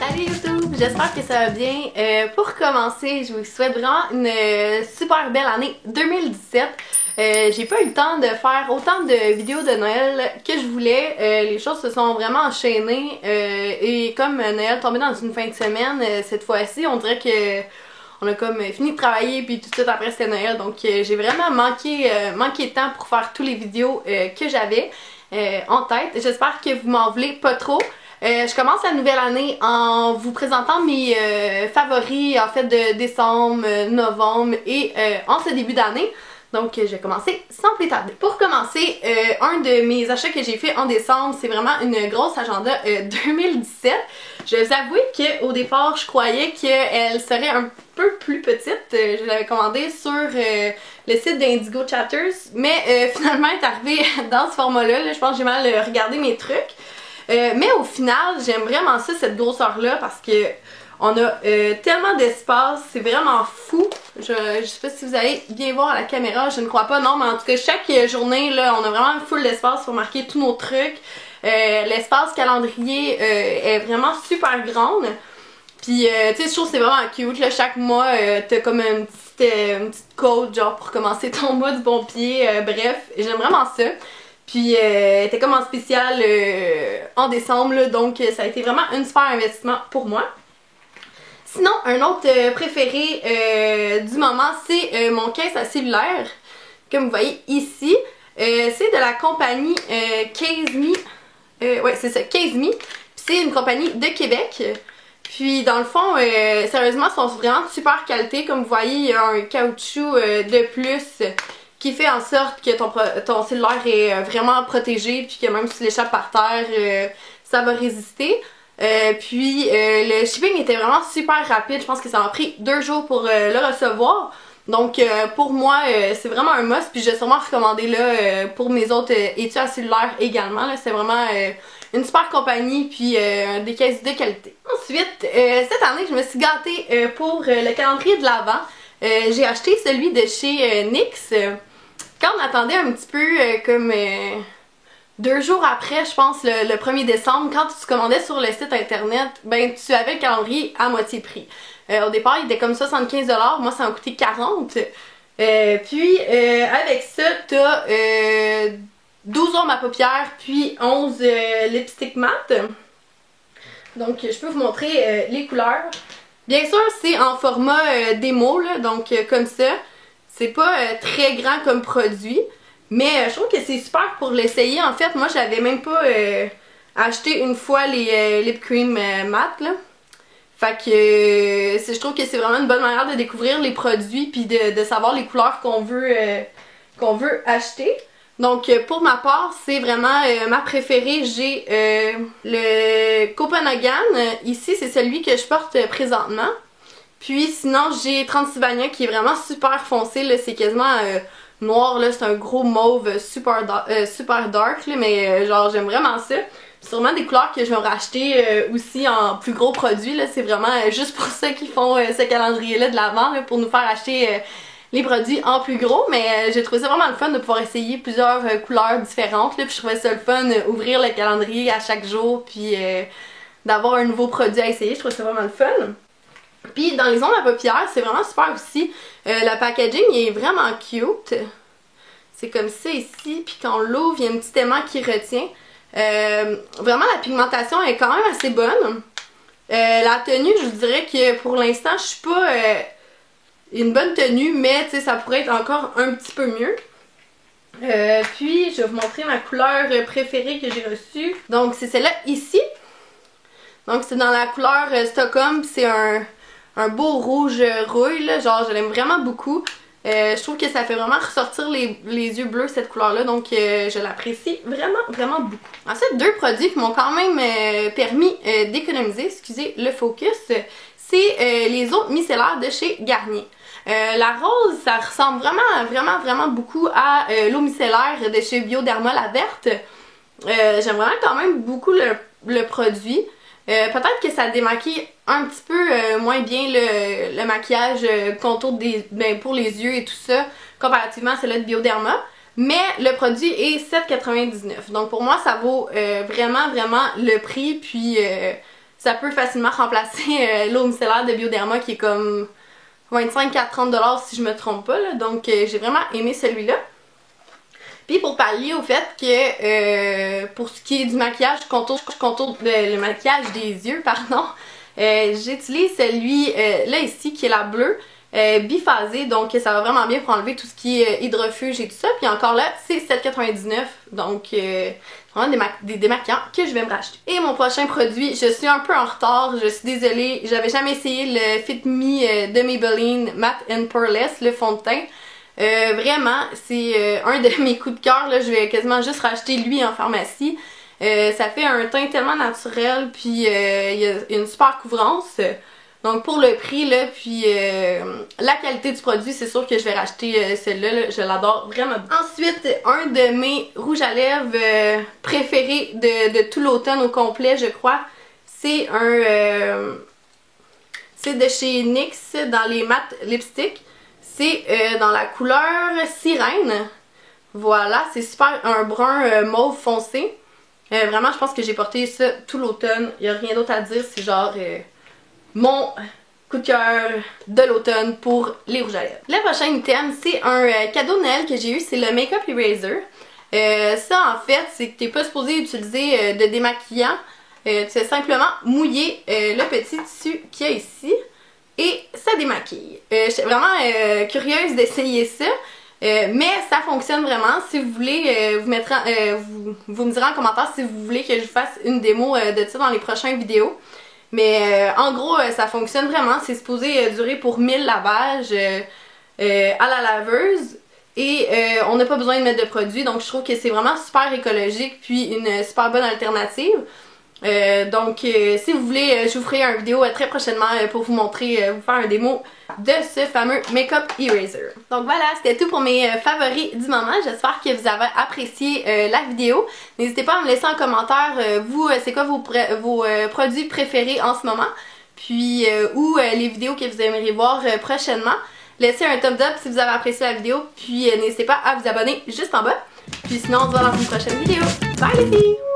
Salut YouTube, j'espère que ça va bien. Pour commencer, je vous souhaite vraiment une super belle année 2017. J'ai pas eu le temps de faire autant de vidéos de Noël que je voulais. Les choses se sont vraiment enchaînées et comme Noël tombait dans une fin de semaine, cette fois-ci, on dirait que on a comme fini de travailler puis tout de suite après c'était Noël. Donc j'ai vraiment manqué de temps pour faire toutes les vidéos que j'avais en tête. J'espère que vous m'en voulez pas trop. Je commence la nouvelle année en vous présentant mes favoris en fait de décembre, novembre et en ce début d'année. Donc je vais commencer sans plus tarder. Pour commencer, un de mes achats que j'ai fait en décembre, c'est vraiment une grosse agenda 2017. Je vais vous avouer qu'au départ, je croyais qu'elle serait un peu plus petite. Je l'avais commandée sur le site d'Indigo Chatters, mais finalement elle est arrivée dans ce format-là. Je pense que j'ai mal regardé mes trucs. Mais au final, j'aime vraiment ça, cette grosseur-là, parce que on a tellement d'espace, c'est vraiment fou. Je sais pas si vous allez bien voir à la caméra, je ne crois pas, non, mais en tout cas, chaque journée, là, on a vraiment full d'espace pour marquer tous nos trucs. L'espace calendrier est vraiment super grande. Puis, tu sais, je trouve que c'est vraiment cute, là, chaque mois, t'as comme une petite code, genre, pour commencer ton mois du bon pied, bref, j'aime vraiment ça. Puis elle était comme en spécial en décembre, là, donc ça a été vraiment un super investissement pour moi. Sinon, un autre préféré du moment, c'est mon caisse à cellulaire. Comme vous voyez ici, c'est de la compagnie CaseMe. Ouais, c'est ça, CaseMe. C'est une compagnie de Québec. Puis dans le fond, sérieusement, ils sont vraiment de super qualité. Comme vous voyez, il y a un caoutchouc de plus qui fait en sorte que ton cellulaire est vraiment protégé, puis que même si tu l'échappes par terre, ça va résister. Puis le shipping était vraiment super rapide, je pense que ça m'a pris 2 jours pour le recevoir. Donc pour moi, c'est vraiment un must, puis je vais sûrement recommander là pour mes autres études à cellulaire également. C'est vraiment une super compagnie, puis des caisses de qualité. Ensuite, cette année, je me suis gâtée pour le calendrier de l'Avent. J'ai acheté celui de chez NYX. Quand on attendait un petit peu comme 2 jours après, je pense, le 1er décembre, quand tu commandais sur le site internet, ben tu avais le calendrier à moitié prix. Au départ, il était comme 75$, moi ça m'a coûté 40$. Puis avec ça, t'as 12 ondes à paupières, puis 11 lipstick mat. Donc je peux vous montrer les couleurs. Bien sûr, c'est en format démo, là, donc comme ça. C'est pas très grand comme produit, mais je trouve que c'est super pour l'essayer. En fait, moi j'avais même pas acheté une fois les lip cream mat là. Fait que je trouve que c'est vraiment une bonne manière de découvrir les produits puis de savoir les couleurs qu'on veut acheter. Donc pour ma part, c'est vraiment ma préférée. J'ai le Copenhagen. Ici, c'est celui que je porte présentement. Puis sinon, j'ai Transylvania qui est vraiment super foncé, c'est quasiment noir, c'est un gros mauve super dark, là, mais genre j'aime vraiment ça. C'est vraiment des couleurs que je vais racheter aussi en plus gros produits, c'est vraiment juste pour ça qu'ils font ce calendrier-là de l'Avent, pour nous faire acheter les produits en plus gros, mais j'ai trouvé ça vraiment le fun de pouvoir essayer plusieurs couleurs différentes, puis je trouvais ça le fun ouvrir le calendrier à chaque jour, puis d'avoir un nouveau produit à essayer, je trouvais ça vraiment le fun. Puis dans les ondes à paupières, c'est vraiment super aussi. Le packaging est vraiment cute. C'est comme ça ici. Puis quand on l'ouvre, il y a un petit aimant qui retient. Vraiment, la pigmentation est quand même assez bonne. La tenue, je vous dirais que pour l'instant, je suis pas une bonne tenue, mais tu sais, ça pourrait être encore un petit peu mieux. Puis, je vais vous montrer ma couleur préférée que j'ai reçue. Donc, c'est celle-là ici. Donc, c'est dans la couleur Stockholm. C'est un beau rouge rouille, là, genre je l'aime vraiment beaucoup. Je trouve que ça fait vraiment ressortir les yeux bleus cette couleur là, donc je l'apprécie vraiment beaucoup. Ensuite, 2 produits qui m'ont quand même permis d'économiser, excusez le focus, c'est les eaux micellaires de chez Garnier. La rose, ça ressemble vraiment beaucoup à l'eau micellaire de chez Bioderma, la verte. J'aime vraiment quand même beaucoup le produit. Peut-être que ça démaquille un petit peu moins bien le maquillage contour pour les yeux et tout ça comparativement à celle-là de Bioderma, mais le produit est 7,99$. Donc pour moi ça vaut vraiment le prix, puis ça peut facilement remplacer l'eau micellaire de Bioderma qui est comme 25 à 30 $ si je me trompe pas, là. Donc j'ai vraiment aimé celui-là. Puis pour pallier au fait que pour ce qui est du maquillage, je contourne le maquillage des yeux, pardon, j'utilise celui là ici qui est la bleue. Biphasé, donc ça va vraiment bien pour enlever tout ce qui est hydrofuge et tout ça. Puis encore là, c'est 7,99 $, donc vraiment des démaquillants que je vais me racheter. Et mon prochain produit, je suis un peu en retard, je suis désolée, j'avais jamais essayé le Fit Me de Maybelline Matte and Poreless, le fond de teint. Vraiment, c'est un de mes coups de cœur, là, je vais quasiment juste racheter lui en pharmacie. Ça fait un teint tellement naturel, puis il y a une super couvrance. Donc pour le prix, là, puis la qualité du produit, c'est sûr que je vais racheter celui-là, je l'adore vraiment. Ensuite, un de mes rouges à lèvres préférés de tout l'automne au complet, je crois, c'est c'est de chez NYX dans les matte lipstick. C'est dans la couleur sirène. Voilà, c'est super, un brun mauve foncé. Vraiment, je pense que j'ai porté ça tout l'automne. Il n'y a rien d'autre à dire, c'est genre mon coup de cœur de l'automne pour les rouges à lèvres. Le prochain item, c'est un cadeau de Noël que j'ai eu, c'est le Makeup Eraser. Ça, en fait, c'est que tu n'es pas supposé utiliser de démaquillant. Tu fais simplement mouiller le petit tissu qu'il y a ici. Et ça démaquille. J'étais vraiment curieuse d'essayer ça. Mais ça fonctionne vraiment. Si vous voulez, vous me direz en commentaire si vous voulez que je fasse une démo de ça dans les prochaines vidéos. Mais en gros, ça fonctionne vraiment. C'est supposé durer pour 1000 lavages à la laveuse. Et on n'a pas besoin de mettre de produit. Donc je trouve que c'est vraiment super écologique. Puis une super bonne alternative. Donc si vous voulez, je vous ferai une vidéo très prochainement pour vous montrer, vous faire un démo de ce fameux Makeup Eraser. Donc voilà, c'était tout pour mes favoris du moment. J'espère que vous avez apprécié la vidéo. N'hésitez pas à me laisser en commentaire, vous, c'est quoi vos produits préférés en ce moment. Puis, ou les vidéos que vous aimeriez voir prochainement. Laissez un thumbs up si vous avez apprécié la vidéo. Puis n'hésitez pas à vous abonner juste en bas. Puis sinon, on se voit dans une prochaine vidéo. Bye les filles!